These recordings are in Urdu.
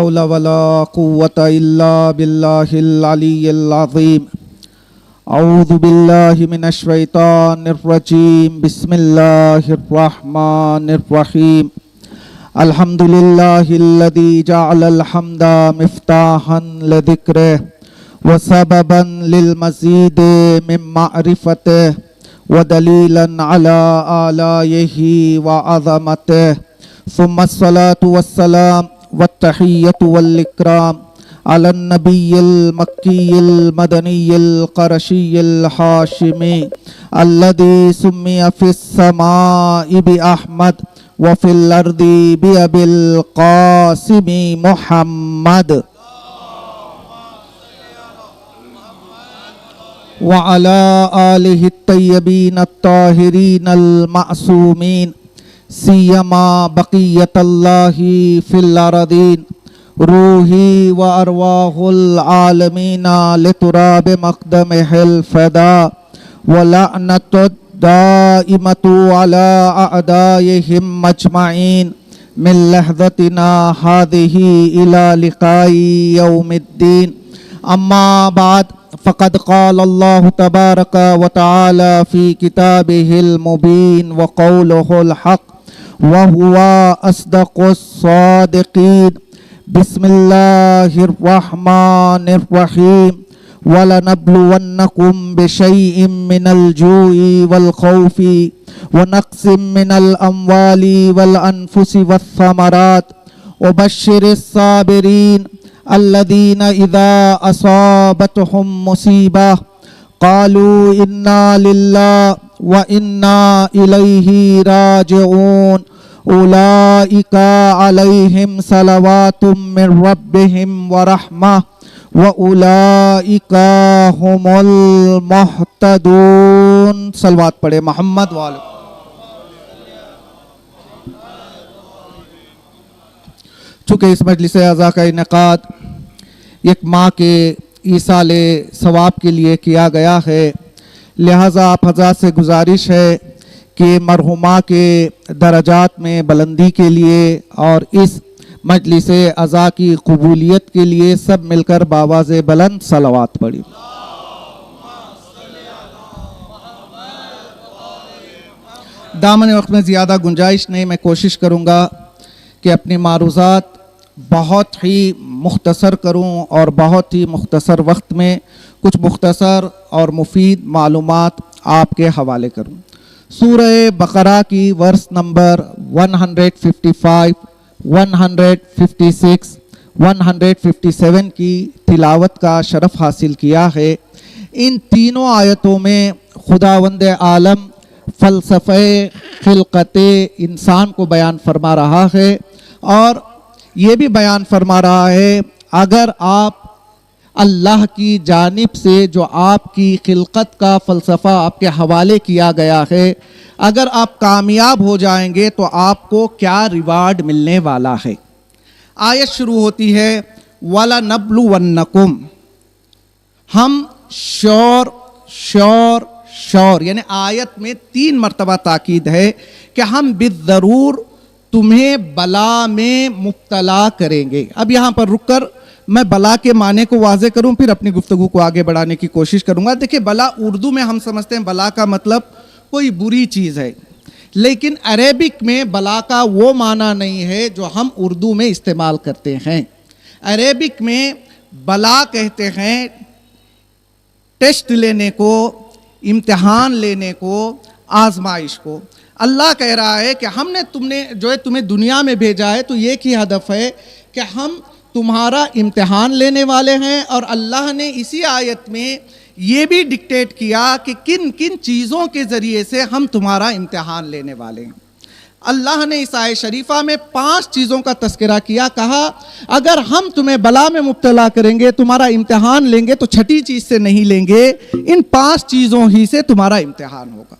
حول ولا قوة إلا بالله العلي العظيم أعوذ بالله من الشيطان الرجيم بسم الله الرحمن الرحيم الحمد لله الذي جعل الحمد مفتاحا لذكره وسببا للمزيد من معرفته ودليلا على آلائه وعظمته ثم الصلاة والسلام والتحية والإكرام على النبي المكي المدني القرشي الحاشمي الذي سمي في السماء بأحمد وفي الأرض بأبي القاسم محمد وعلى آله الطيبين الطاهرين المعصومين سيما بقية الله في الأرضين روحي وأرواح العالمين لتراب مقدمه الفداء ولعنة الدائمة على أعدائهم أجمعين من لحظتنا هذه إلى لقاء يوم الدين أما بعد فقد قال الله تبارك وتعالى في كتابه المبين وقوله الحق وهو أصدق الصادقين بسم الله الرحمن الرحيم ولنبلونكم بشيء من الجوع والخوف ونقص من الأموال والأنفس والثمرات وبشر الصابرين الذين إذا أصابتهم مصيبة قالوا إنا لله وإنا إليه راجعون أولئك عليهم صلوات من ربهم ورحمة وأولئك هم المهتدون صلوات پڑھے محمد والے. چونکہ اس مجلس اعزا کا انعقاد ایک ماہ کے ایصال ثواب کے لیے کیا گیا ہے، لہٰذا آپ حضرات سے گزارش ہے کہ مرحومہ کے درجات میں بلندی کے لیے اور اس مجلس اعزا کی قبولیت کے لیے سب مل کر بآواز بلند صلوات پڑھی. دامن وقت میں زیادہ گنجائش نہیں، میں کوشش کروں گا کہ اپنی معروضات بہت ہی مختصر کروں اور بہت ہی مختصر وقت میں کچھ مختصر اور مفید معلومات آپ کے حوالے کروں. سورہ بقرہ کی ورس نمبر 155 156 157 کی تلاوت کا شرف حاصل کیا ہے. ان تینوں آیتوں میں خداوند عالم فلسفہ خلقت انسان کو بیان فرما رہا ہے اور یہ بھی بیان فرما رہا ہے اگر آپ اللہ کی جانب سے جو آپ کی خلقت کا فلسفہ آپ کے حوالے کیا گیا ہے، اگر آپ کامیاب ہو جائیں گے تو آپ کو کیا ریوارڈ ملنے والا ہے. آیت شروع ہوتی ہے وَلَنَبْلُوَنَّكُمْ. ہم شور یعنی آیت میں 3 مرتبہ تاکید ہے کہ ہم بالضرور تمہیں بلا میں مبتلا کریں گے. اب یہاں پر رک کر میں بلا کے معنی کو واضح کروں، پھر اپنی گفتگو کو آگے بڑھانے کی کوشش کروں گا. دیکھیں، بلا اردو میں ہم سمجھتے ہیں بلا کا مطلب کوئی بری چیز ہے، لیکن عربک میں بلا کا وہ معنی نہیں ہے جو ہم اردو میں استعمال کرتے ہیں. عربک میں بلا کہتے ہیں ٹیسٹ لینے کو، امتحان لینے کو، آزمائش کو. اللہ کہہ رہا ہے کہ ہم نے تمہیں دنیا میں بھیجا ہے تو ایک ہی ہدف ہے کہ ہم تمہارا امتحان لینے والے ہیں. اور اللہ نے اسی آیت میں یہ بھی ڈکٹیٹ کیا کہ کن کن چیزوں کے ذریعے سے ہم تمہارا امتحان لینے والے ہیں. اللہ نے اس آیت شریفہ میں 5 چیزوں کا تذکرہ کیا، کہا اگر ہم تمہیں بلا میں مبتلا کریں گے، تمہارا امتحان لیں گے تو چھٹی چیز سے نہیں لیں گے، ان 5 چیزوں ہی سے تمہارا امتحان ہوگا.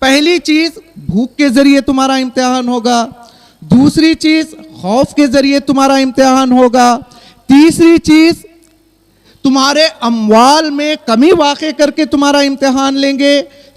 پہلی چیز بھوک کے ذریعے تمہارا امتحان ہوگا، دوسری چیز خوف کے ذریعے تمہارا امتحان ہوگا، تیسری چیز تمہارے اموال میں کمی واقع کر کے تمہارا امتحان لیں گے،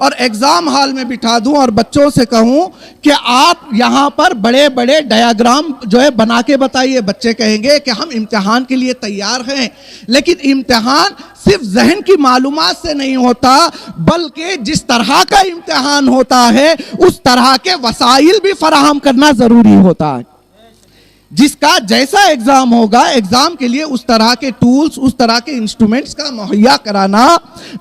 اور ایگزام ہال میں بٹھا دوں اور بچوں سے کہوں کہ آپ یہاں پر بڑے بڑے ڈیاگرام جو ہے بنا کے بتائیے، بچے کہیں گے کہ ہم امتحان کے لیے تیار ہیں. لیکن امتحان صرف ذہن کی معلومات سے نہیں ہوتا، بلکہ جس طرح کا امتحان ہوتا ہے اس طرح کے وسائل بھی فراہم کرنا ضروری ہوتا ہے. جس کا جیسا ایگزام ہوگا، ایگزام کے لیے اس طرح کے ٹولز، اس طرح کے انسٹرومنٹس کا مہیا کرانا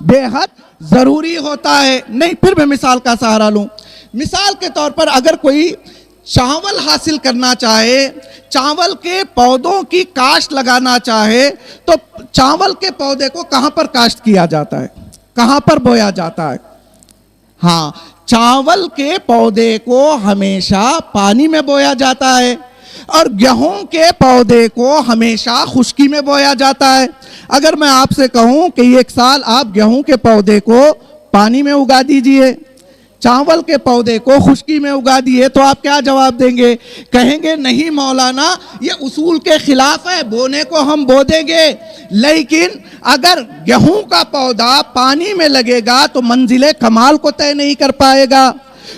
بے حد ضروری ہوتا ہے. نہیں، پھر میں مثال کا سہارا لوں. مثال کے طور پر اگر کوئی چاول حاصل کرنا چاہے، چاول کے پودوں کی کاشت لگانا چاہے، تو چاول کے پودے کو کہاں پر کاشت کیا جاتا ہے، کہاں پر بویا جاتا ہے؟ ہاں، چاول کے پودے کو ہمیشہ پانی میں بویا جاتا ہے، اور گیہوں کے پودے کو ہمیشہ خشکی میں بویا جاتا ہے. اگر میں آپ سے کہوں کہ ایک سال آپ گیہوں کے پودے کو پانی میں اگا دیجئے، چاول کے پودے کو خشکی میں اگا دیے، تو آپ کیا جواب دیں گے؟ کہیں گے نہیں مولانا، یہ اصول کے خلاف ہے، بونے کو ہم بو دیں گے، لیکن اگر گیہوں کا پودا پانی میں لگے گا تو منزل کمال کو طے نہیں کر پائے گا.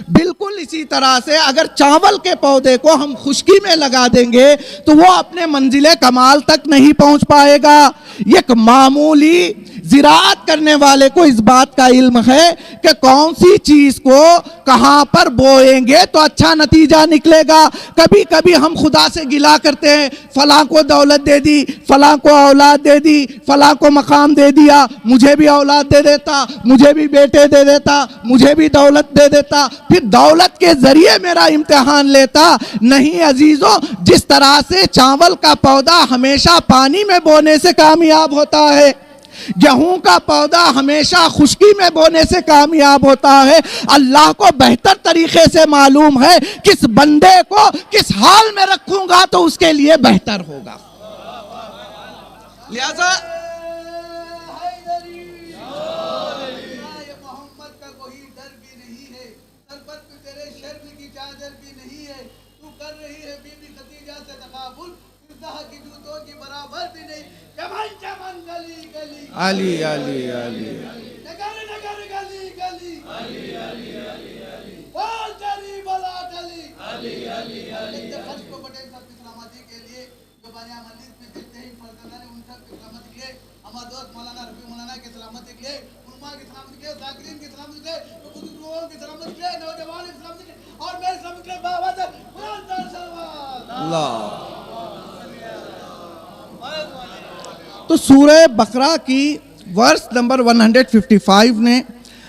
بالکل اسی طرح سے اگر چاول کے پودے کو ہم خشکی میں لگا دیں گے تو وہ اپنے منزل کمال تک نہیں پہنچ پائے گا. ایک معمولی زراعت کرنے والے کو اس بات کا علم ہے کہ کون سی چیز کو کہاں پر بوئیں گے تو اچھا نتیجہ نکلے گا. کبھی کبھی ہم خدا سے گلا کرتے ہیں، فلاں کو دولت دے دی، فلاں کو اولاد دے دی، فلاں کو مقام دے دیا، مجھے بھی اولاد دے دیتا، مجھے بھی بیٹے دے دیتا، مجھے بھی دولت دے دیتا، پھر دولت کے ذریعے میرا امتحان لیتا. نہیں عزیزوں، جس طرح سے چاول کا پودا ہمیشہ پانی میں بونے سے کامیاب ہوتا ہے، گیہوں کا پودا ہمیشہ خشکی میں بونے سے کامیاب ہوتا ہے، اللہ کو بہتر طریقے سے معلوم ہے کس بندے کو کس حال میں رکھوں گا تو اس کے لیے بہتر ہوگا. لہذا علی علی علی اللہ. تو سورہ بقرہ کی ورس نمبر 155 نے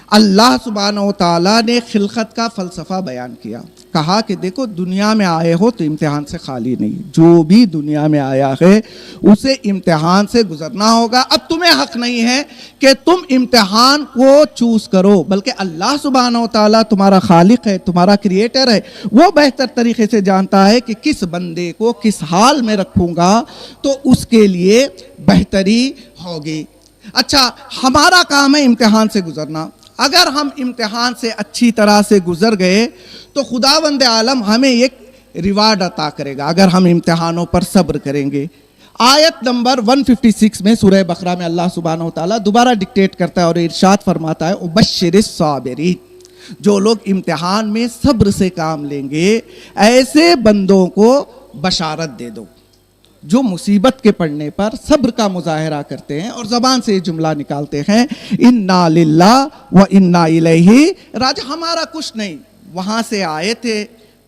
اللہ سبحانہ و تعالیٰ نے خلقت کا فلسفہ بیان کیا. کہا کہ دیکھو دنیا میں آئے ہو تو امتحان سے خالی نہیں، جو بھی دنیا میں آیا ہے اسے امتحان سے گزرنا ہوگا. اب تمہیں حق نہیں ہے کہ تم امتحان کو چوز کرو، بلکہ اللہ سبحانہ و تعالیٰ تمہارا خالق ہے، تمہارا کریٹر ہے، وہ بہتر طریقے سے جانتا ہے کہ کس بندے کو کس حال میں رکھوں گا تو اس کے لیے بہتری ہوگی. اچھا، ہمارا کام ہے امتحان سے گزرنا. اگر ہم امتحان سے اچھی طرح سے گزر گئے تو خداوند عالم ہمیں ایک ریوارڈ عطا کرے گا اگر ہم امتحانوں پر صبر کریں گے. آیت نمبر 156 میں سورہ بقرہ میں اللہ سبحانہ وتعالیٰ دوبارہ ڈکٹیٹ کرتا ہے اور ارشاد فرماتا ہے وبشر الصابرین، جو لوگ امتحان میں صبر سے کام لیں گے ایسے بندوں کو بشارت دے دو جو مصیبت کے پڑنے پر صبر کا مظاہرہ کرتے ہیں اور زبان سے یہ جملہ نکالتے ہیں انا للہ و انا الیہ راجع. ہمارا کچھ نہیں، وہاں سے آئے تھے،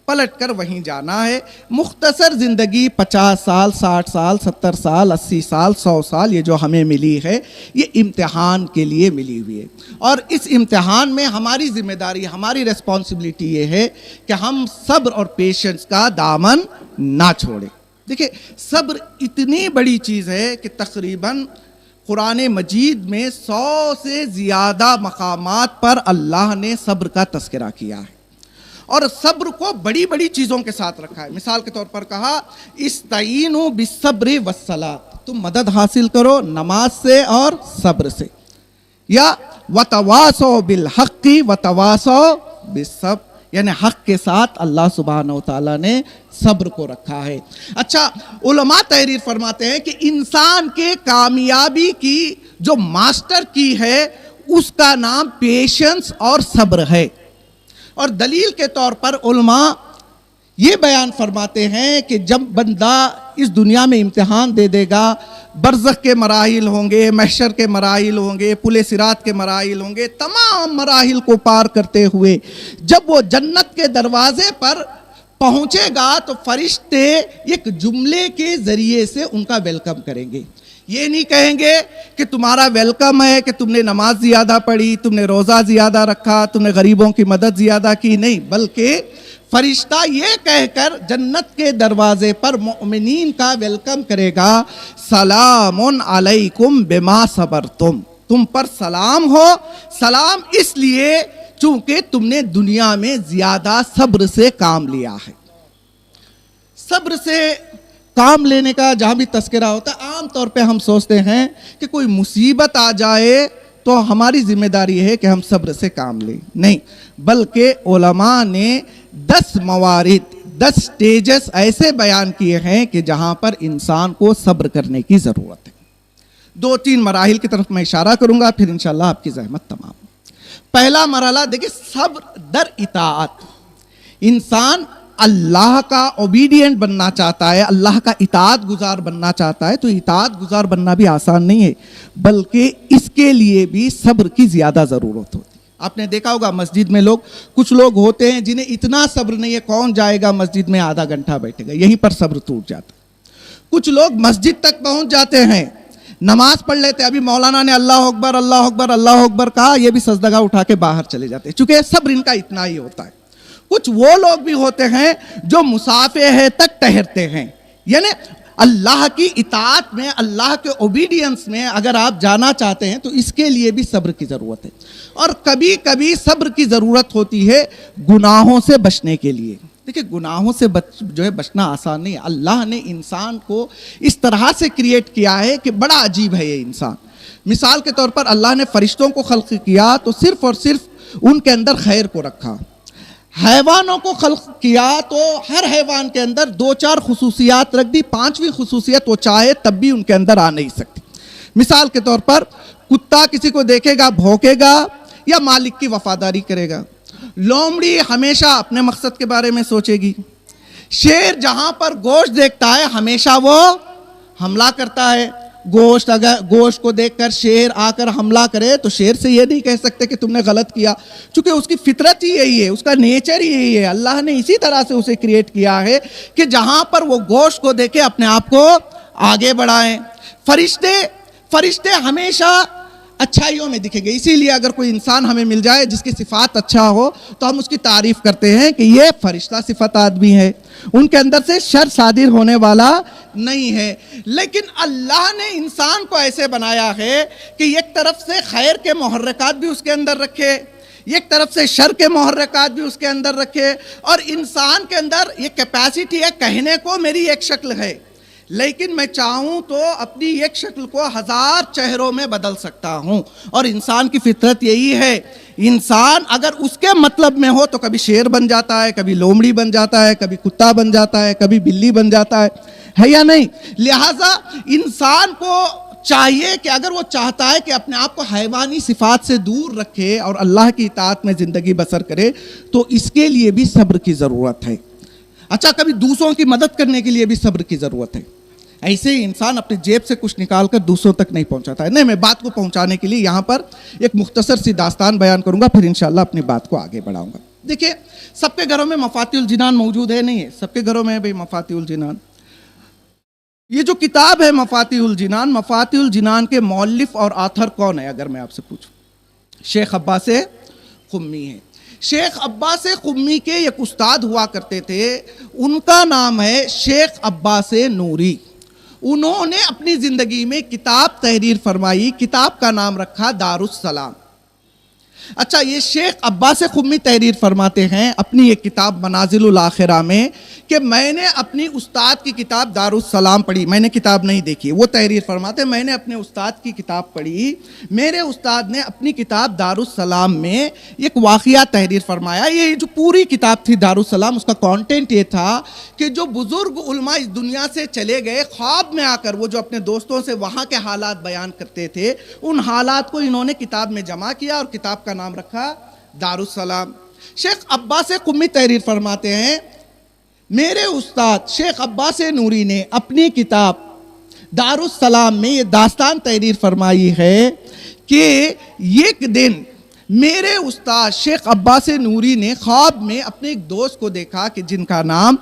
پلٹ کر وہیں جانا ہے. مختصر زندگی 50 سال 60 سال 70 سال 80 سال 100 سال یہ جو ہمیں ملی ہے یہ امتحان کے لیے ملی ہوئی ہے، اور اس امتحان میں ہماری ذمہ داری، ہماری ریسپانسبلٹی یہ ہے کہ ہم صبر اور پیشنس کا دامن نہ چھوڑیں. دیکھیں، صبر اتنی بڑی چیز ہے کہ تقریباً قرآن مجید میں 100 سے زیادہ مقامات پر اللہ نے صبر کا تذکرہ کیا ہے اور صبر کو بڑی بڑی چیزوں کے ساتھ رکھا ہے. مثال کے طور پر کہا استعینوا بالصبر والصلاۃ، تم مدد حاصل کرو نماز سے اور صبر سے، یا وتواصوا بالحق وتواصوا بالصبر، یعنی حق کے ساتھ اللہ سبحانہ و تعالیٰ نے صبر کو رکھا ہے. اچھا، علماء تحریر فرماتے ہیں کہ انسان کے کامیابی کی جو ماسٹر کی ہے اس کا نام پیشنس اور صبر ہے. اور دلیل کے طور پر علماء یہ بیان فرماتے ہیں کہ جب بندہ اس دنیا میں امتحان دے دے گا، برزخ کے مراحل ہوں گے، محشر کے مراحل ہوں گے، پل صراط کے مراحل ہوں گے، تمام مراحل کو پار کرتے ہوئے جب وہ جنت کے دروازے پر پہنچے گا تو فرشتے ایک جملے کے ذریعے سے ان کا ویلکم کریں گے. یہ نہیں کہیں گے کہ تمہارا ویلکم ہے کہ تم نے نماز زیادہ پڑھی، تم نے روزہ زیادہ رکھا، تم نے غریبوں کی مدد زیادہ کی، نہیں، بلکہ فرشتہ یہ کہہ کر جنت کے دروازے پر مؤمنین کا ویلکم کرے گا، سلام علیکم بما صبرتم، تم پر سلام ہو. سلام اس لیے چونکہ تم نے دنیا میں زیادہ صبر سے کام لیا ہے. صبر سے کام لینے کا جہاں بھی تذکرہ ہوتا ہے، عام طور پہ ہم سوچتے ہیں کہ کوئی مصیبت آ جائے تو ہماری ذمہ داری ہے کہ ہم صبر سے کام لیں. نہیں، بلکہ علماء نے 10 موارد، 10 سٹیجز ایسے بیان کیے ہیں کہ جہاں پر انسان کو صبر کرنے کی ضرورت ہے. 2-3 مراحل کی طرف میں اشارہ کروں گا، پھر انشاءاللہ آپ کی زحمت تمام. پہلا مرحلہ دیکھیں، صبر در اطاعت. انسان اللہ کا اوبیڈینٹ بننا چاہتا ہے، اللہ کا اطاعت گزار بننا چاہتا ہے، تو اطاعت گزار بننا بھی آسان نہیں ہے، بلکہ اس کے لیے بھی صبر کی زیادہ ضرورت ہوتی ہے. آپ نے دیکھا ہوگا مسجد میں کچھ لوگ ہوتے ہیں جنہیں اتنا صبر نہیں ہے، کون جائے گا مسجد میں آدھا گھنٹہ بیٹھے گا، یہیں پر صبر ٹوٹ جاتا ہے. کچھ لوگ مسجد تک پہنچ جاتے ہیں، نماز پڑھ لیتے ہیں، ابھی مولانا نے اللہ اکبر اللہ اکبر اللہ اکبر کہا، یہ بھی سجدگاہ اٹھا کے باہر چلے جاتے ہیں، چونکہ صبر ان کا اتنا ہی ہوتا ہے. کچھ وہ لوگ بھی ہوتے ہیں جو مسافہ تک ٹہرتے ہیں، یعنی اللہ کی اطاعت میں، اللہ کے اوبیڈینس میں اگر آپ جانا چاہتے ہیں تو اس کے لیے بھی صبر کی ضرورت ہے. اور کبھی کبھی صبر کی ضرورت ہوتی ہے گناہوں سے بچنے کے لیے. دیکھیں، گناہوں سے بچنا آسان نہیں ہے. اللہ نے انسان کو اس طرح سے کریٹ کیا ہے کہ بڑا عجیب ہے یہ انسان. مثال کے طور پر اللہ نے فرشتوں کو خلق کیا تو صرف اور صرف ان کے اندر خیر کو رکھا. حیوانوں کو خلق کیا تو ہر حیوان کے اندر 2-4 خصوصیات رکھ دی، 5ویں خصوصیت وہ چاہے تب بھی ان کے اندر آ نہیں سکتی. مثال کے طور پر کتا کسی کو دیکھے گا بھونکے گا یا مالک کی وفاداری کرے گا. لومڑی ہمیشہ اپنے مقصد کے بارے میں سوچے گی. شیر جہاں پر گوشت دیکھتا ہے ہمیشہ وہ حملہ کرتا ہے. اگر گوشت کو دیکھ کر شیر آ کر حملہ کرے تو شیر سے یہ نہیں کہہ سکتے کہ تم نے غلط کیا، چونکہ اس کی فطرت ہی یہی ہے، اس کا نیچر ہی یہی ہے. اللہ نے اسی طرح سے اسے کریٹ کیا ہے کہ جہاں پر وہ گوشت کو دیکھے اپنے آپ کو آگے بڑھائیں. فرشتے ہمیشہ اچھائیوں میں دکھیں گے. اسی لیے اگر کوئی انسان ہمیں مل جائے جس کی صفات اچھا ہو تو ہم اس کی تعریف کرتے ہیں کہ یہ فرشتہ صفت آدمی ہے، ان کے اندر سے شر صادر ہونے والا نہیں ہے. لیکن اللہ نے انسان کو ایسے بنایا ہے کہ ایک طرف سے خیر کے محرکات بھی اس کے اندر رکھے، ایک طرف سے شر کے محرکات بھی اس کے اندر رکھے. اور انسان کے اندر یہ کیپیسٹی ہے کہنے کو میری ایک شکل ہے، لیکن میں چاہوں تو اپنی ایک شکل کو 1000 چہروں میں بدل سکتا ہوں. اور انسان کی فطرت یہی ہے، انسان اگر اس کے مطلب میں ہو تو کبھی شیر بن جاتا ہے، کبھی لومڑی بن جاتا ہے، کبھی کتا بن جاتا ہے، کبھی بلی بن جاتا ہے یا نہیں؟ لہٰذا انسان کو چاہیے کہ اگر وہ چاہتا ہے کہ اپنے آپ کو حیوانی صفات سے دور رکھے اور اللہ کی اطاعت میں زندگی بسر کرے تو اس کے لیے بھی صبر کی ضرورت ہے. اچھا، کبھی دوسروں کی مدد کرنے کے لیے بھی صبر کی ضرورت ہے. ایسے ہی انسان اپنے جیب سے کچھ نکال کر دوسروں تک نہیں پہنچاتا ہے. نہیں، میں بات کو پہنچانے کے لیے یہاں پر ایک مختصر سی داستان بیان کروں گا، پھر انشاءاللہ اپنی بات کو آگے بڑھاؤں گا. دیکھیے، سب کے گھروں میں مفاتیح الجنان موجود ہے نہیں ہے؟ سب کے گھروں میں ہے بھئی مفاتیح الجنان. یہ جو کتاب ہے مفاتیح الجنان کے مؤلف اور آتھر کون ہے اگر میں آپ سے پوچھوں؟ شیخ عباس قمی ہے. شیخ عباس قمی کے ایک استاد ہوا کرتے تھے، ان کا نام ہے شیخ عباس نوری. انہوں نے اپنی زندگی میں کتاب تحریر فرمائی، کتاب کا نام رکھا دار السلام. اچھا، یہ شیخ عباس قمی تحریر فرماتے ہیں اپنی ایک کتاب منازل الاخرہ میں کہ میں نے اپنی استاد کی کتاب دارالسلام پڑھی، میں نے کتاب نہیں دیکھی، وہ تحریر فرماتے ہیں میں نے اپنے استاد کی کتاب پڑھی، میرے استاد نے اپنی کتاب دارالسلام میں ایک واقعہ تحریر فرمایا۔ یہ جو پوری کتاب تھی دارالسلام، اس کا کانٹینٹ یہ تھا کہ جو بزرگ علماء اس دنیا سے چلے گئے، خواب میں آ کر وہ جو اپنے دوستوں سے وہاں کے حالات بیان کرتے تھے، ان حالات کو انہوں نے کتاب میں جمع کیا اور کتاب کا نام رکھا دارالسلام۔ شیخ عباس قمی تحریر فرماتے ہیں میرے استاد شیخ عباس نوری نے اپنی کتاب دارالسلام میں یہ داستان تحریر فرمائی ہے کہ ایک دن میرے استاد شیخ عباس نوری نے خواب میں اپنے ایک دوست کو دیکھا کہ جن کا نام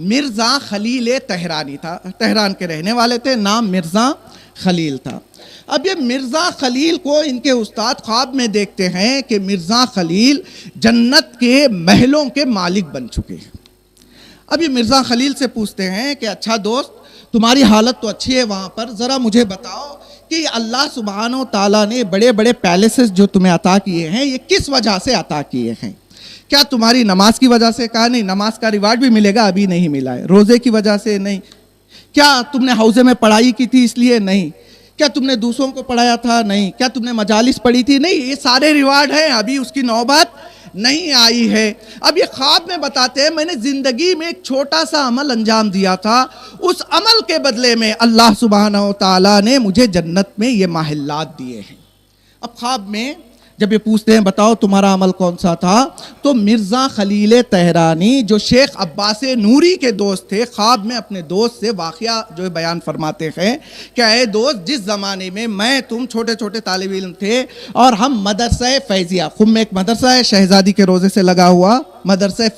مرزا خلیل تہرانی تھا، تہران کے رہنے والے تھے، نام مرزا خلیل تھا۔ اب یہ مرزا خلیل کو ان کے استاد خواب میں دیکھتے ہیں کہ مرزا خلیل جنت کے محلوں کے مالک بن چکے ہیں۔ اب یہ مرزا خلیل سے پوچھتے ہیں کہ اچھا دوست، تمہاری حالت تو اچھی ہے وہاں پر، ذرا مجھے بتاؤ کہ اللہ سبحانہ و تعالیٰ نے بڑے بڑے پیلیسز جو تمہیں عطا کیے ہیں یہ کس وجہ سے عطا کیے ہیں؟ کیا تمہاری نماز کی وجہ سے؟ کہا نہیں، نماز کا ریوارڈ بھی ملے گا، ابھی نہیں ملا ہے۔ روزے کی وجہ سے؟ نہیں۔ کیا تم نے حوزے میں پڑھائی کی تھی اس لیے؟ نہیں۔ کیا تم نے دوسروں کو پڑھایا تھا؟ نہیں۔ کیا تم نے مجالس پڑھی تھی؟ نہیں۔ یہ سارے ریوارڈ ہیں، ابھی اس کی نوبت نہیں آئی ہے۔ اب یہ خواب میں بتاتے ہیں میں نے زندگی میں ایک چھوٹا سا عمل انجام دیا تھا، اس عمل کے بدلے میں اللہ سبحانہ و تعالیٰ نے مجھے جنت میں یہ محلات دیے ہیں۔ اب خواب میں جب یہ پوچھتے ہیں بتاؤ تمہارا عمل کون سا تھا، تو مرزا خلیل تہرانی جو شیخ عباس نوری کے دوست تھے، خواب میں اپنے دوست سے واقعہ جو بیان فرماتے ہیں کہ اے دوست، جس زمانے میں تم چھوٹے چھوٹے طالب علم تھے اور ہم مدرسہ فیضیہ، خم میں ایک مدرسہ ہے شہزادی کے روزے سے لگا ہوا مدرسہ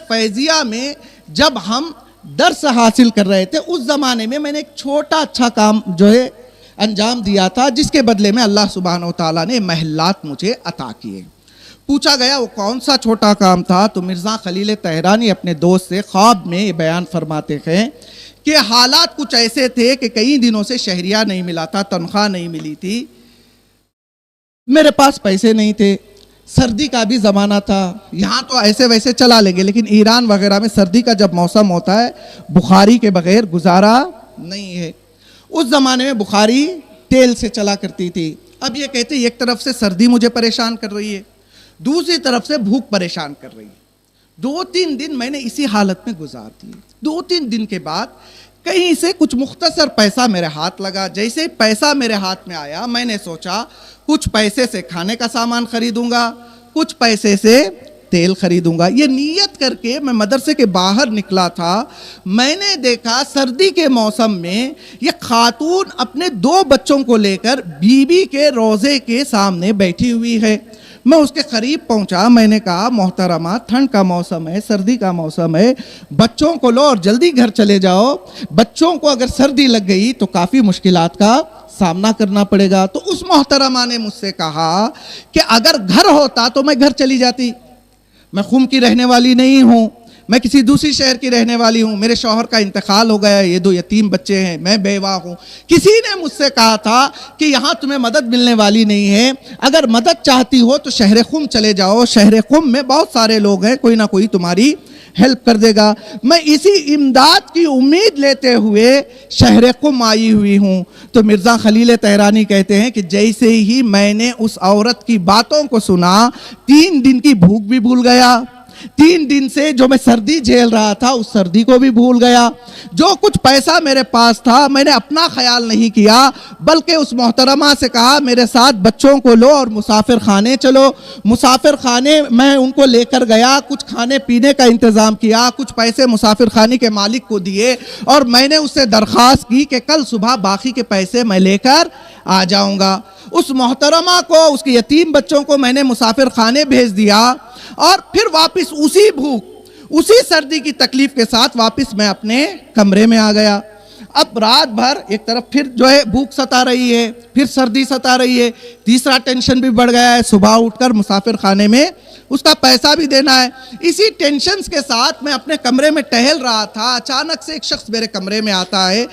فیضیہ میں جب ہم درس حاصل کر رہے تھے، اس زمانے میں نے ایک چھوٹا اچھا کام جو ہے انجام دیا تھا، جس کے بدلے میں اللہ سبحانہ و تعالیٰ نے محلات مجھے عطا کیے۔ پوچھا گیا وہ کون سا چھوٹا کام تھا، تو مرزا خلیل تہرانی اپنے دوست سے خواب میں یہ بیان فرماتے ہیں کہ حالات کچھ ایسے تھے کہ کئی دنوں سے شہریہ نہیں ملا تھا، تنخواہ نہیں ملی تھی، میرے پاس پیسے نہیں تھے، سردی کا بھی زمانہ تھا، یہاں تو ایسے ویسے چلا لیں گے لیکن ایران وغیرہ میں سردی کا جب موسم ہوتا ہے بخاری کے بغیر گزارا نہیں ہے۔ اس زمانے میں بخاری تیل سے چلا کرتی تھی۔ اب یہ کہتے ہیں ایک طرف سے سردی مجھے پریشان کر رہی ہے، دوسری طرف سے بھوک پریشان کر رہی ہے۔ 2-3 دن میں نے اسی حالت میں گزار دیے۔ 2-3 دن کے بعد کہیں سے کچھ مختصر پیسہ میرے ہاتھ لگا۔ جیسے پیسہ میرے ہاتھ میں آیا، میں نے سوچا کچھ پیسے سے کھانے کا سامان خریدوں گا، کچھ پیسے سے تیل خریدوں گا۔ یہ نیت کر کے میں مدرسے کے باہر نکلا تھا، میں نے دیکھا سردی کے موسم میں یہ خاتون اپنے 2 بچوں کو لے کر بیوی کے روزے کے سامنے بیٹھی ہوئی ہے۔ میں اس کے قریب پہنچا، میں نے کہا محترمہ، ٹھنڈ کا موسم ہے، سردی کا موسم ہے، بچوں کو لو اور جلدی گھر چلے جاؤ، بچوں کو اگر سردی لگ گئی تو کافی مشکلات کا سامنا کرنا پڑے گا۔ تو اس محترمہ نے مجھ سے کہا کہ اگر گھر ہوتا تو میں گھر چلی جاتی، میں خم کی رہنے والی نہیں ہوں، میں کسی دوسری شہر کی رہنے والی ہوں، میرے شوہر کا انتقال ہو گیا، یہ 2 یتیم بچے ہیں، میں بیوہ ہوں۔ کسی نے مجھ سے کہا تھا کہ یہاں تمہیں مدد ملنے والی نہیں ہے، اگر مدد چاہتی ہو تو شہر خم چلے جاؤ، شہر خم میں بہت سارے لوگ ہیں، کوئی نہ کوئی تمہاری ہیلپ کر دے گا۔ میں اسی امداد کی امید لیتے ہوئے شہر قم آئی ہوئی ہوں۔ تو مرزا خلیل تہرانی کہتے ہیں کہ جیسے ہی میں نے اس عورت کی باتوں کو سنا، 3 دن کی بھوک بھی بھول گیا، 3 دن سے جو میں سردی جھیل رہا تھا اس سردی کو بھی بھول گیا، جو کچھ پیسہ میرے پاس تھا میں نے اپنا خیال نہیں کیا، بلکہ اس محترمہ سے کہا میرے ساتھ بچوں کو لو اور مسافر خانے چلو۔ مسافر خانے میں ان کو لے کر گیا، کچھ کھانے پینے کا انتظام کیا، کچھ پیسے مسافر خانے کے مالک کو دیے، اور میں نے اس سے درخواست کی کہ کل صبح باقی کے پیسے میں لے کر آ جاؤں گا۔ اس محترمہ کو، اس کے یتیم بچوں کو میں نے مسافر خانے بھیج دیا، اور پھر واپس اسی بھوک، اسی سردی کی تکلیف کے ساتھ واپس میں اپنے کمرے میں آ گیا۔ اب رات بھر ایک طرف پھر جو ہے بھوک ستا رہی ہے، پھر سردی ستا رہی ہے، تیسرا ٹینشن بھی بڑھ گیا ہے، صبح اٹھ کر مسافر خانے میں اس کا پیسہ بھی دینا ہے۔ اسی ٹینشنز کے ساتھ میں اپنے کمرے میں ٹہل رہا تھا، اچانک سے ایک شخص میرے کمرے میں آتا ہے،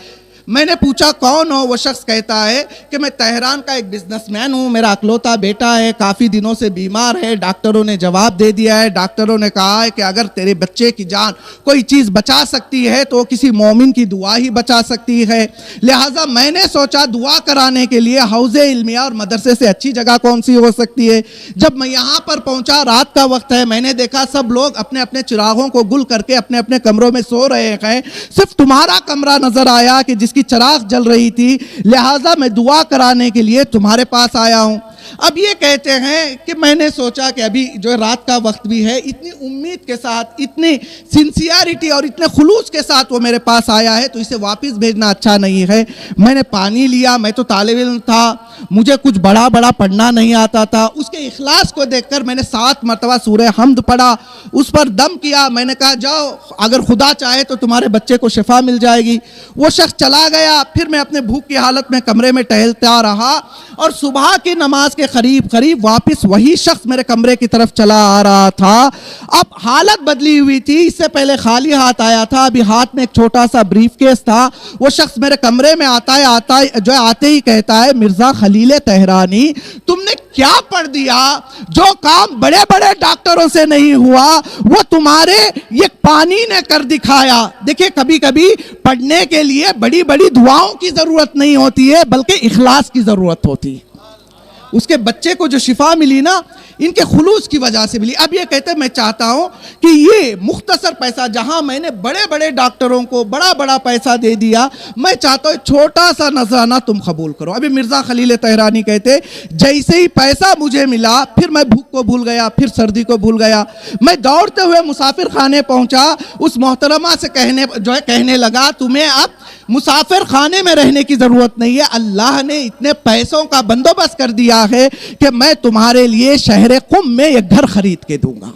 میں نے پوچھا کون ہو؟ وہ شخص کہتا ہے کہ میں تہران کا ایک بزنس مین ہوں، میرا اکلوتا بیٹا ہے، کافی دنوں سے بیمار ہے، ڈاکٹروں نے جواب دے دیا ہے، ڈاکٹروں نے کہا ہے کہ اگر تیرے بچے کی جان کوئی چیز بچا سکتی ہے تو کسی مومن کی دعا ہی بچا سکتی ہے، لہٰذا میں نے سوچا دعا کرانے کے لیے حوض علمیہ اور مدرسے سے اچھی جگہ کون سی ہو سکتی ہے۔ جب میں یہاں پر پہنچا، رات کا وقت ہے، میں نے دیکھا سب لوگ اپنے اپنے چراغوں کو گل کر کے اپنے اپنے کمروں میں سو رہے ہیں، صرف تمہارا کمرہ نظر آیا کہ جس کی چراغ جل رہی تھی، لہٰذا میں دعا کرانے کے لیے تمہارے پاس آیا ہوں۔ اب یہ کہتے ہیں کہ میں نے سوچا کہ ابھی جو رات کا وقت بھی ہے، اتنی امید کے ساتھ، اتنی سنسیئرٹی اور اتنے خلوص کے ساتھ وہ میرے پاس آیا ہے تو اسے واپس بھیجنا اچھا نہیں ہے۔ میں نے پانی لیا، میں تو طالب علم تھا، مجھے کچھ بڑا پڑھنا نہیں آتا تھا، اس کے اخلاص کو دیکھ کر میں نے 7 مرتبہ سورہ حمد پڑھا، اس پر دم کیا، میں نے کہا جاؤ اگر خدا چاہے تو تمہارے بچے کو شفا مل جائے گی۔ وہ شخص چلا گیا، پھر میں اپنے بھوک کی حالت میں کمرے میں ٹہلتا رہا اور صبح کی نماز کے قریب واپس وہی شخص میرے کمرے کی طرف چلا آ رہا تھا۔ اب حالت بدلی ہوئی تھی، اس سے پہلے خالی ہاتھ آیا تھا، ابھی ہاتھ میں ایک چھوٹا سا بریف کیس تھا۔ وہ شخص میرے کمرے میں آتے ہی کہتا ہے مرزا خلیل تہرانی، تم نے کیا پڑھ دیا؟ جو کام بڑے بڑے ڈاکٹروں سے نہیں ہوا وہ تمہارے یہ پانی نے کر دکھایا۔ دیکھیں کبھی کبھی پڑھنے کے لیے بڑی بڑی دعاؤں کی ضرورت نہیں ہوتی ہے بلکہ اخلاص کی ضرورت ہوتی ہے۔ اس کے بچے کو جو شفا ملی نا، ان کے خلوص کی وجہ سے ملی۔ اب یہ کہتے ہیں میں چاہتا ہوں کہ یہ مختصر پیسہ جہاں میں نے بڑے بڑے ڈاکٹروں کو بڑا پیسہ دے دیا، میں چاہتا ہوں چھوٹا سا نذرانہ تم قبول کرو۔ ابھی مرزا خلیل تہرانی کہتے جیسے ہی پیسہ مجھے ملا، پھر میں بھوک کو بھول گیا، پھر سردی کو بھول گیا، میں دوڑتے ہوئے مسافر خانے پہنچا، اس محترمہ سے کہنے لگا تمہیں اب مسافر خانے میں رہنے کی ضرورت نہیں ہے، اللہ نے اتنے پیسوں کا بندوبست کر دیا ہے کہ میں تمہارے لیے شہر قم میں ایک گھر خرید کے دوں گا۔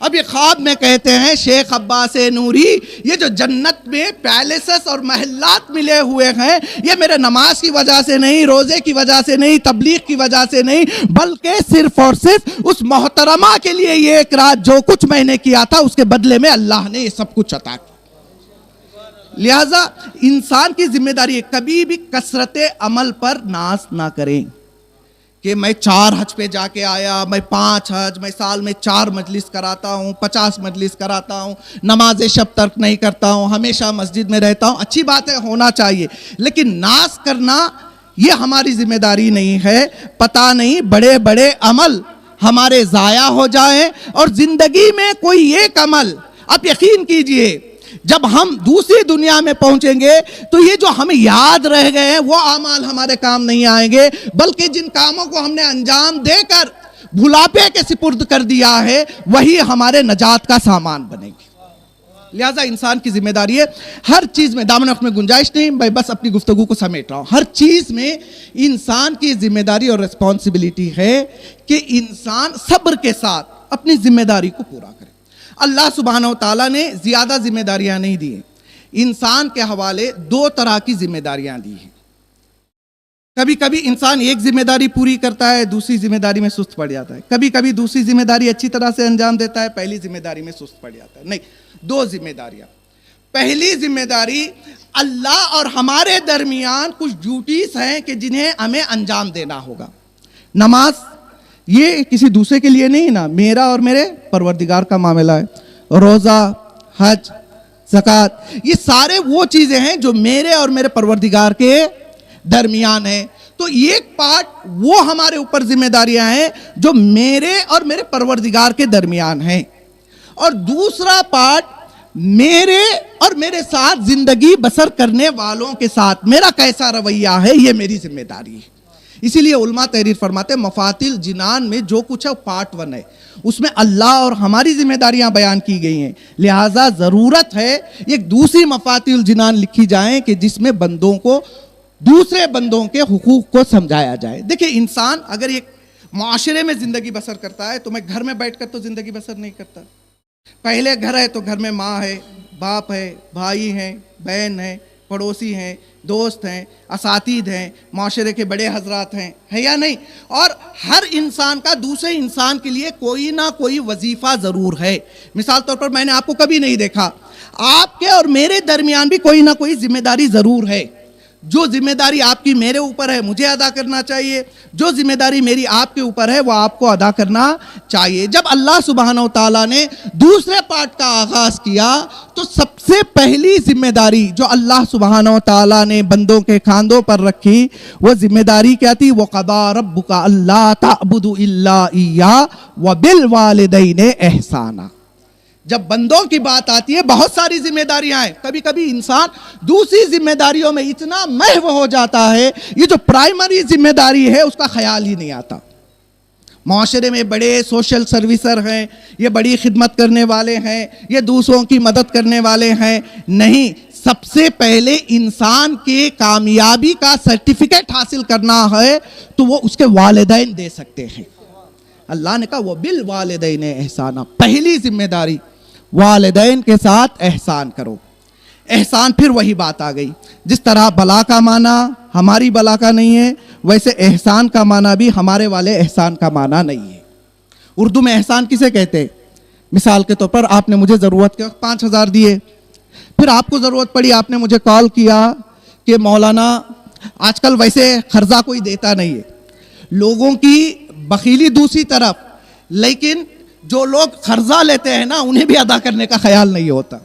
اب یہ خواب میں کہتے ہیں شیخ عباس نوری، یہ جو جنت میں پیلیسز اور محلات ملے ہوئے ہیں، یہ میرے نماز کی وجہ سے نہیں، روزے کی وجہ سے نہیں، تبلیغ کی وجہ سے نہیں، بلکہ صرف اور صرف اس محترمہ کے لیے یہ ایک رات جو کچھ میں نے کیا تھا اس کے بدلے میں اللہ نے یہ سب کچھ عطا کیا۔ لہٰذا انسان کی ذمہ داری ہے کبھی بھی کثرت عمل پر ناز نہ کریں کہ میں 4 حج پہ جا کے آیا، میں 5 حج، میں سال میں 4 مجلس کراتا ہوں، 50 مجلس کراتا ہوں، نماز شب ترک نہیں کرتا ہوں، ہمیشہ مسجد میں رہتا ہوں۔ اچھی بات ہے، ہونا چاہیے، لیکن ناز کرنا یہ ہماری ذمہ داری نہیں ہے۔ پتہ نہیں بڑے بڑے عمل ہمارے ضائع ہو جائیں اور زندگی میں کوئی ایک عمل، آپ یقین کیجئے جب ہم دوسری دنیا میں پہنچیں گے تو یہ جو ہمیں یاد رہ گئے ہیں وہ اعمال ہمارے کام نہیں آئیں گے، بلکہ جن کاموں کو ہم نے انجام دے کر بھلاپے کے سپرد کر دیا ہے وہی ہمارے نجات کا سامان بنے گی۔ لہٰذا انسان کی ذمہ داری ہے ہر چیز میں، دامن میں گنجائش نہیں، میں بس اپنی گفتگو کو سمیٹ رہا ہوں، ہر چیز میں انسان کی ذمہ داری اور ریسپانسبلٹی ہے کہ انسان صبر کے ساتھ اپنی ذمہ داری کو پورا کرے۔ اللہ سبحانہ وتعالیٰ نے زیادہ ذمہ داریاں نہیں دی ہیں، انسان کے حوالے 2 طرح کی ذمہ داریاں دی ہیں۔ کبھی کبھی انسان ایک ذمہ داری پوری کرتا ہے، دوسری ذمہ داری میں سست پڑ جاتا ہے، کبھی کبھی دوسری ذمہ داری اچھی طرح سے انجام دیتا ہے، پہلی ذمہ داری میں سست پڑ جاتا ہے۔ نہیں، 2 ذمہ داریاں۔ پہلی ذمہ داری اللہ اور ہمارے درمیان کچھ ڈیوٹیز ہیں کہ جنہیں ہمیں انجام دینا ہوگا۔ نماز یہ کسی دوسرے کے لیے نہیں نا، میرا اور میرے پروردگار کا معاملہ ہے۔ روزہ، حج، زکوٰۃ، یہ سارے وہ چیزیں ہیں جو میرے اور میرے پروردگار کے درمیان ہیں۔ تو ایک پارٹ وہ ہمارے اوپر ذمہ داریاں ہیں جو میرے اور میرے پروردگار کے درمیان ہیں، اور دوسرا پارٹ میرے اور میرے ساتھ زندگی بسر کرنے والوں کے ساتھ میرا کیسا رویہ ہے، یہ میری ذمہ داری ہے۔ اسی لیے علماء تحریر فرماتے ہیں مفاتیح جنان میں جو کچھ ہے پارٹ 1 ہے، اس میں اللہ اور ہماری ذمہ داریاں بیان کی گئی ہیں، لہٰذا ضرورت ہے ایک دوسری مفاتیح جنان لکھی جائیں کہ جس میں بندوں کو دوسرے بندوں کے حقوق کو سمجھایا جائے۔ دیکھیں انسان اگر ایک معاشرے میں زندگی بسر کرتا ہے تو میں گھر میں بیٹھ کر تو زندگی بسر نہیں کرتا۔ پہلے گھر ہے تو گھر میں ماں ہے، باپ ہے، بھائی ہیں، بہن ہیں، پڑوسی ہیں، دوست ہیں، اساتذہ ہیں، معاشرے کے بڑے حضرات ہیں، ہے یا نہیں؟ اور ہر انسان کا دوسرے انسان کے لیے کوئی نہ کوئی وظیفہ ضرور ہے۔ مثال طور پر میں نے آپ کو کبھی نہیں دیکھا، آپ کے اور میرے درمیان بھی کوئی نہ کوئی ذمہ داری ضرور ہے. جو ذمہ داری آپ کی میرے اوپر ہے مجھے ادا کرنا چاہیے, جو ذمہ داری میری آپ کے اوپر ہے وہ آپ کو ادا کرنا چاہیے. جب اللہ سبحانہ و تعالیٰ نے دوسرے پارٹ کا آغاز کیا تو سب سے پہلی ذمہ داری جو اللہ سبحانہ و تعالیٰ نے بندوں کے کاندھوں پر رکھی وہ ذمہ داری کیا تھی؟ وَقَضَىٰ رَبُّكَ أَلَّا تَعْبُدُوا إِلَّا إِيَّاهُ وَبِالْوَالِدَيْنِ إِحْسَانًا. جب بندوں کی بات آتی ہے بہت ساری ذمہ داریاں ہیں. کبھی کبھی انسان دوسری ذمہ داریوں میں اتنا محو ہو جاتا ہے, یہ جو پرائمری ذمہ داری ہے اس کا خیال ہی نہیں آتا. معاشرے میں بڑے سوشل سروسر ہیں, یہ بڑی خدمت کرنے والے ہیں, یہ دوسروں کی مدد کرنے والے ہیں. نہیں, سب سے پہلے انسان کے کامیابی کا سرٹیفکیٹ حاصل کرنا ہے تو وہ اس کے والدین دے سکتے ہیں. اللہ نے کہا وہ بالوالدین احسانہ, پہلی ذمہ داری والدین کے ساتھ احسان کرو. احسان پھر وہی بات آ گئی, جس طرح بلا کا معنی ہماری بلا کا نہیں ہے ویسے احسان کا معنی بھی ہمارے والے احسان کا معنی نہیں ہے. اردو میں احسان کسے کہتے ہیں؟ مثال کے طور پر آپ نے مجھے ضرورت کے وقت 5,000 دیے, پھر آپ کو ضرورت پڑی, آپ نے مجھے کال کیا کہ مولانا آج کل ویسے قرضہ کوئی دیتا نہیں ہے, لوگوں کی بخیلی دوسری طرف, لیکن جو لوگ قرضہ لیتے ہیں نا انہیں بھی ادا کرنے کا خیال نہیں ہوتا.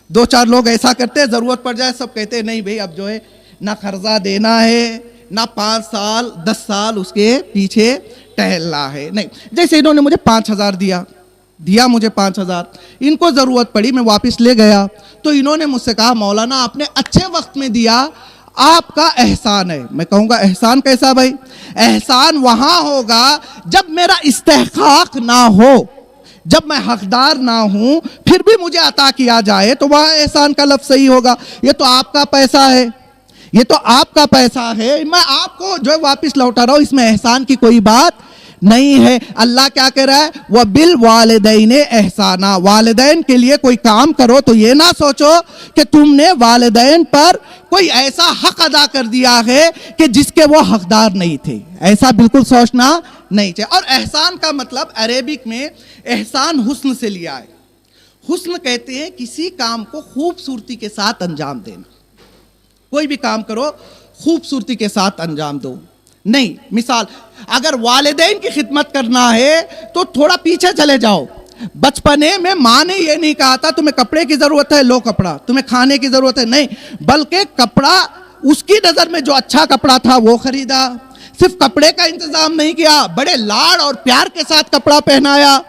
2-4 لوگ ایسا کرتے ہیں, ضرورت پڑ جائے سب کہتے ہیں نہیں بھئی اب جو ہے نہ قرضہ دینا ہے نہ 5 سال 10 سال اس کے پیچھے ٹہلنا ہے. نہیں, جیسے انہوں نے مجھے 5,000 دیا مجھے 5,000, ان کو ضرورت پڑی, میں واپس لے گیا تو انہوں نے مجھ سے کہا مولانا آپ نے اچھے وقت میں دیا, آپ کا احسان ہے. میں کہوں گا احسان کیسا بھائی؟ احسان وہاں ہوگا جب میرا استحقاق نہ ہو, جب میں حقدار نہ ہوں پھر بھی مجھے عطا کیا جائے تو وہاں احسان کا لفظ صحیح ہوگا. یہ تو آپ کا پیسہ ہے, یہ تو آپ کا پیسہ ہے, میں آپ کو جو ہے واپس لوٹا رہا ہوں, اس میں احسان کی کوئی بات نہیں ہے. اللہ کیا کہہ رہا ہے؟ وَبِالْوَالِدَيْنِ احسانہ. والدین کے لیے کوئی کام کرو تو یہ نہ سوچو کہ تم نے والدین پر کوئی ایسا حق ادا کر دیا ہے کہ جس کے وہ حقدار نہیں تھے. ایسا بالکل سوچنا نہیں چاہیے. اور احسان کا مطلب عربک میں احسان حسن سے لیا ہے. حسن کہتے ہیں کسی کام کو خوبصورتی کے ساتھ انجام دینا. کوئی بھی کام کرو خوبصورتی کے ساتھ انجام دو. نہیں, مثال اگر والدین کی خدمت کرنا ہے تو تھوڑا پیچھے چلے جاؤ. بچپنے میں ماں نے یہ نہیں کہا تھا تمہیں کپڑے کی ضرورت ہے لو کپڑا, تمہیں کھانے کی ضرورت ہے نہیں, بلکہ کپڑا اس کی نظر میں جو اچھا کپڑا تھا وہ خریدا. صرف کپڑے کا انتظام نہیں کیا, بڑے لاڑ اور پیار کے ساتھ کپڑا پہنایا.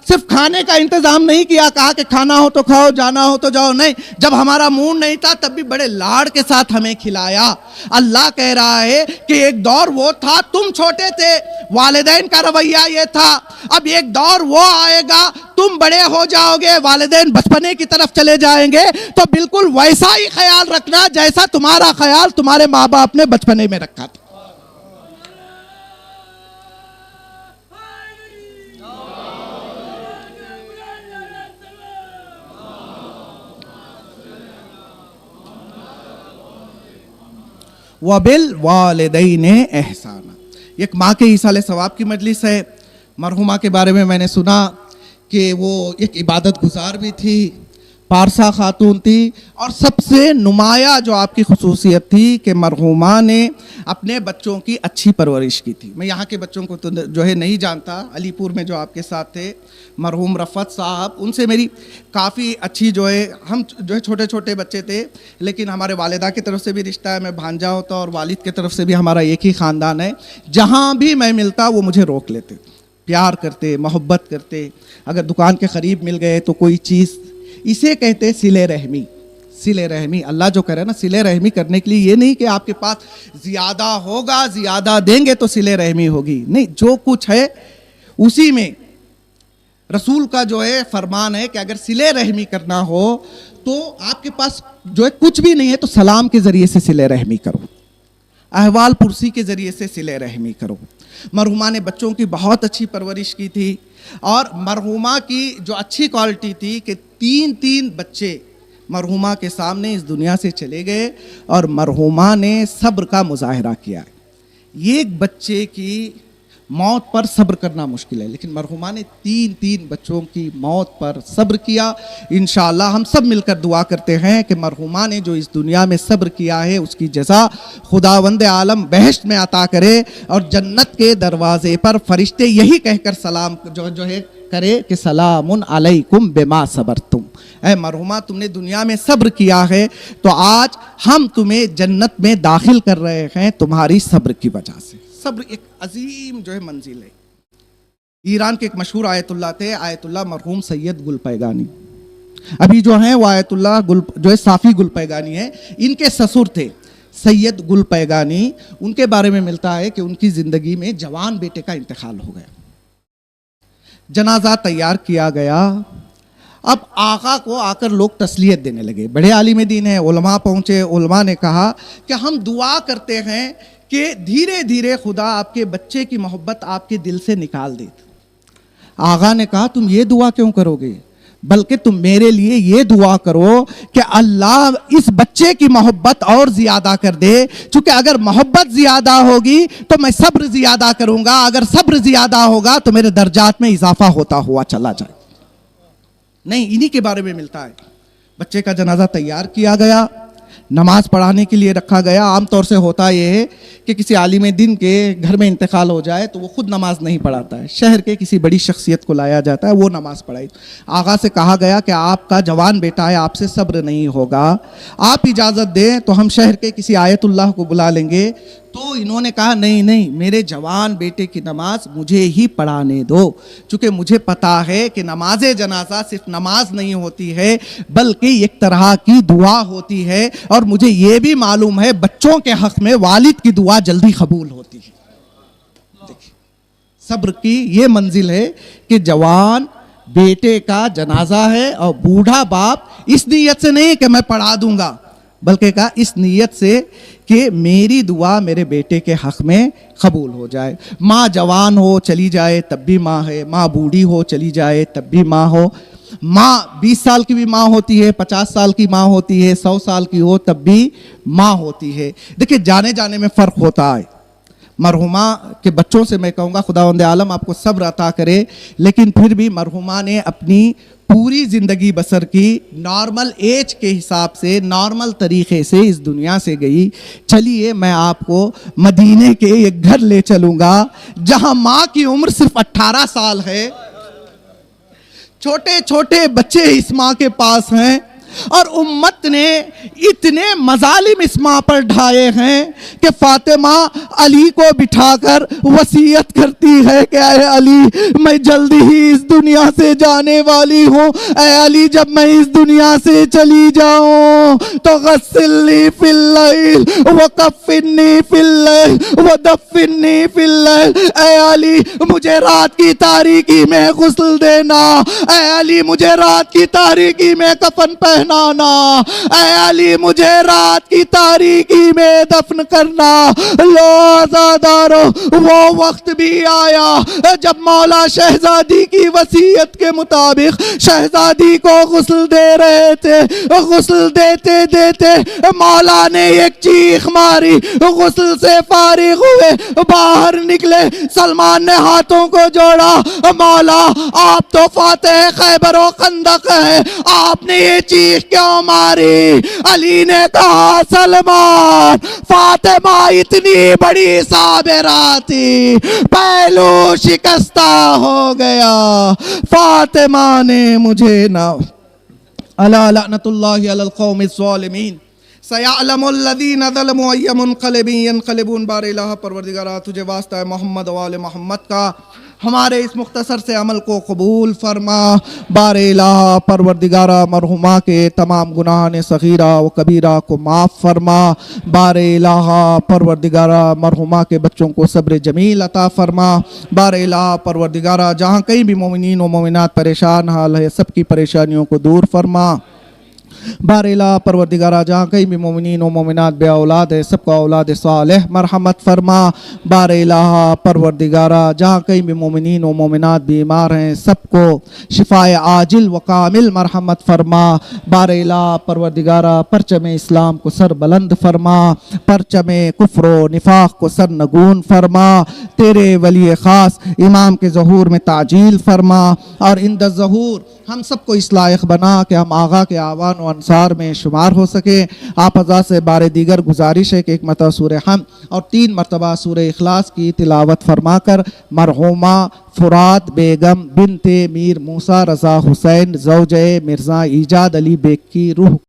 صرف کھانے کا انتظام نہیں کیا, کہا کہ کھانا ہو تو کھاؤ, جانا ہو تو جاؤ. نہیں, جب ہمارا موڈ نہیں تھا تب بھی بڑے لاڑ کے ساتھ ہمیں کھلایا. اللہ کہہ رہا ہے کہ ایک دور وہ تھا تم چھوٹے تھے, والدین کا رویہ یہ تھا, اب ایک دور وہ آئے گا تم بڑے ہو جاؤ گے, والدین بچپنے کی طرف چلے جائیں گے, تو بالکل ویسا ہی خیال رکھنا جیسا تمہارا خیال تمہارے ماں باپ نے بچپنے میں رکھا تھا. وَبِالْوَالِدَيْنِ احسانہ. ایک ماں کے ایصال ثواب کی مجلس ہے. مرحومہ کے بارے میں میں نے سنا کہ وہ ایک عبادت گزار بھی تھی, پارسا خاتون تھی, اور سب سے نمایاں جو آپ کی خصوصیت تھی کہ مرحومہ نے اپنے بچوں کی اچھی پرورش کی تھی. میں یہاں کے بچوں کو تو جو ہے نہیں جانتا, علی پور میں جو آپ کے ساتھ تھے مرحوم رفعت صاحب, ان سے میری کافی اچھی جو ہے, ہم جو ہے چھوٹے چھوٹے بچے تھے لیکن ہمارے والدہ کی طرف سے بھی رشتہ ہے, میں بھانجا ہوتا, اور والد کی طرف سے بھی ہمارا ایک ہی خاندان ہے. جہاں بھی میں ملتا وہ مجھے روک لیتے, پیار کرتے, محبت کرتے. اگر دکان کے قریب مل گئے تو کوئی چیز, اسے کہتے صلہ رحمی. صلہ رحمی اللہ جو کرے نا, صلہ رحمی کرنے کے لیے یہ نہیں کہ آپ کے پاس زیادہ ہوگا زیادہ دیں گے تو صلہ رحمی ہوگی, نہیں, جو کچھ ہے اسی میں. رسول کا جو ہے فرمان ہے کہ اگر صلہ رحمی کرنا ہو تو آپ کے پاس جو ہے کچھ بھی نہیں ہے تو سلام کے ذریعے سے صلہ رحمی کرو, احوال پرسی کے ذریعے سے صلہ رحمی کرو. مرحومہ نے بچوں کی بہت اچھی پرورش کی تھی, اور مرحومہ کی جو اچھی کوالٹی تھی کہ 3 بچے مرحومہ کے سامنے اس دنیا سے چلے گئے, اور مرحومہ نے صبر کا مظاہرہ کیا. ایک بچے کی موت پر صبر کرنا مشکل ہے، لیکن مرحومہ نے تین بچوں کی موت پر صبر کیا۔ انشاءاللہ ہم سب مل کر دعا کرتے ہیں کہ مرحومہ نے جو اس دنیا میں صبر کیا ہے اس کی جزا خداوند عالم بہشت میں عطا کرے، اور جنت کے دروازے پر فرشتے یہی کہہ کر سلام جو ہے کرے کہ سلام علیکم بما صبرتم، اے مرحومہ تم نے دنیا میں صبر کیا ہے تو آج ہم تمہیں جنت میں داخل کر رہے ہیں تمہاری صبر کی وجہ سے۔ صبر ایک عظیم جو ہے منزل ہے۔ ایران کے ایک مشہور آیت اللہ تھے، آیت اللہ مرحوم سید گل پیگانی، ابھی جو ہیں وہ آیت اللہ جو ہے صافی گل پیگانی ہے، ان کے سسر تھے سید گل پیگانی۔ ان کے بارے میں ملتا ہے کہ ان کی زندگی میں جوان بیٹے کا انتقال ہو گیا، جنازہ تیار کیا گیا۔ اب آقا کو آ کر لوگ تسلیت دینے لگے، بڑے عالم دین ہیں، علماء پہنچے، علماء نے کہا کہ ہم دعا کرتے ہیں کہ دھیرے دھیرے خدا آپ کے بچے کی محبت آپ کے دل سے نکال دے۔ آقا نے کہا تم یہ دعا کیوں کرو گے، بلکہ تم میرے لیے یہ دعا کرو کہ اللہ اس بچے کی محبت اور زیادہ کر دے، چونکہ اگر محبت زیادہ ہوگی تو میں صبر زیادہ کروں گا، اگر صبر زیادہ ہوگا تو میرے درجات میں اضافہ ہوتا ہوا چلا جائے۔ نہیں، انہی کے بارے میں ملتا ہے۔ بچے کا جنازہ تیار کیا گیا، نماز پڑھانے کے لیے رکھا گیا۔ عام طور سے ہوتا یہ ہے کہ کسی عالم دین کے گھر میں انتقال ہو جائے تو وہ خود نماز نہیں پڑھاتا ہے، شہر کے کسی بڑی شخصیت کو لایا جاتا ہے، وہ نماز پڑھائی۔ آقا سے کہا گیا کہ آپ کا جوان بیٹا ہے، آپ سے صبر نہیں ہوگا، آپ اجازت دیں تو ہم شہر کے کسی آیت اللہ کو بلا لیں گے۔ تو انہوں نے کہا نہیں، میرے جوان بیٹے کی نماز مجھے ہی پڑھانے دو، چونکہ مجھے پتا ہے کہ نماز جنازہ صرف نماز نہیں ہوتی ہے بلکہ ایک طرح کی دعا ہوتی ہے، اور مجھے یہ بھی معلوم ہے بچوں کے حق میں والد کی دعا جلدی قبول ہوتی ہے۔ دیکھیں صبر کی یہ منزل ہے کہ جوان بیٹے کا جنازہ ہے اور بوڑھا باپ اس نیت سے نہیں کہ میں پڑھا دوں گا، بلکہ کہا اس نیت سے کہ میری دعا میرے بیٹے کے حق میں قبول ہو جائے۔ ماں جوان ہو چلی جائے تب بھی ماں ہے، ماں بوڑھی ہو چلی جائے تب بھی ماں ہو، ماں 20 سال کی بھی ماں ہوتی ہے، 50 سال کی ماں ہوتی ہے، 100 سال کی ہو تب بھی ماں ہوتی ہے۔ دیکھیں جانے میں فرق ہوتا ہے۔ مرحومہ کے بچوں سے میں کہوں گا خداوند عالم آپ کو صبر عطا کرے، لیکن پھر بھی مرحومہ نے اپنی پوری زندگی بسر کی، نارمل ایج کے حساب سے، نارمل طریقے سے اس دنیا سے گئی۔ چلیے میں آپ کو مدینے کے ایک گھر لے چلوں گا جہاں ماں کی عمر صرف 18 سال ہے، چھوٹے چھوٹے بچے اس ماں کے پاس ہیں، اور امت نے اتنے مظالم اس ماں پر ڈھائے ہیں کہ فاطمہ علی کو بٹھا کر وصیت کرتی ہے کہ اے علی میں جلدی ہی اس دنیا سے جانے والی ہوں، اے علی جب میں اس دنیا سے چلی جاؤں تو غسلنی فی اللیل وکفنی فی اللیل ودفنی فی اللیل، اے علی مجھے رات کی تاریکی میں غسل دینا، اے علی مجھے رات کی تاریکی میں کفن پہنانا، اے علی مجھے رات کی تاریکی میں دفن کرنا۔ لو عزادارو وہ وقت بھی آیا جب مولا شہزادی کی وصیت کے مطابق شہزادی کو غسل دے رہے تھے، غسل دیتے دیتے مولا نے ایک چیخ ماری، غسل سے فارغ ہوئے باہر نکلے، سلمان نے ہاتھوں کو جوڑا، مولا آپ تو فاتح خیبر و خندق ہیں، آپ نے یہ چیخ کیوں ماری؟ علی نے کہا سلمان فاطمہ اتنی بڑی صابرہ تھی، پہلو شکستہ ہو گیا، فاطمہ نے مجھے نہ الا لعنت اللہ علی القوم الظالمین سیعلم الذین ظلموا ای منقلب ینقلبون۔ بار الہ پروردگارہ تجھے واسطہ ہے محمد و آل محمد کا، ہمارے اس مختصر سے عمل کو قبول فرما۔ بار الہ پروردگارہ مرحومہ کے تمام گناہان صغیرہ و کبیرہ کو معاف فرما۔ بار الہ پروردگارہ مرحومہ کے بچوں کو صبر جمیل عطا فرما۔ بار الہ پروردگارہ جہاں کہیں بھی مومنین و مومنات پریشان حال ہے سب کی پریشانیوں کو دور فرما۔ بار الہ پروردگارہ جہاں کہیں بھی مومنین و مومنات بے اولاد ہے سب کو اولاد صالح مرحمت فرما. بار الہ پروردگارہ جہاں کہیں بھی مومنین و مومنات بیمار ہیں سب کو شفائے عاجل و کامل مرحمت فرما. بار الہ پروردگارہ پرچم اسلام کو سر بلند فرما, پرچم کفر و نفاق کو سر نگون فرما. تیرے ولی خاص امام کے ظہور میں تعجیل فرما, اور اند الظہور ہم سب کو اس لائق بنا کہ ہم آغا کے آوان و انصار میں شمار ہو سکے. آپ حضرات سے بار دیگر گزارش ہے کہ ایک مرتبہ سورہ حمد اور 3 مرتبہ سورہ اخلاص کی تلاوت فرما کر مرحومہ فرات بیگم بنت میر موسیٰ رضا حسین زوجہ مرزا ایجاد علی بیگ کی روح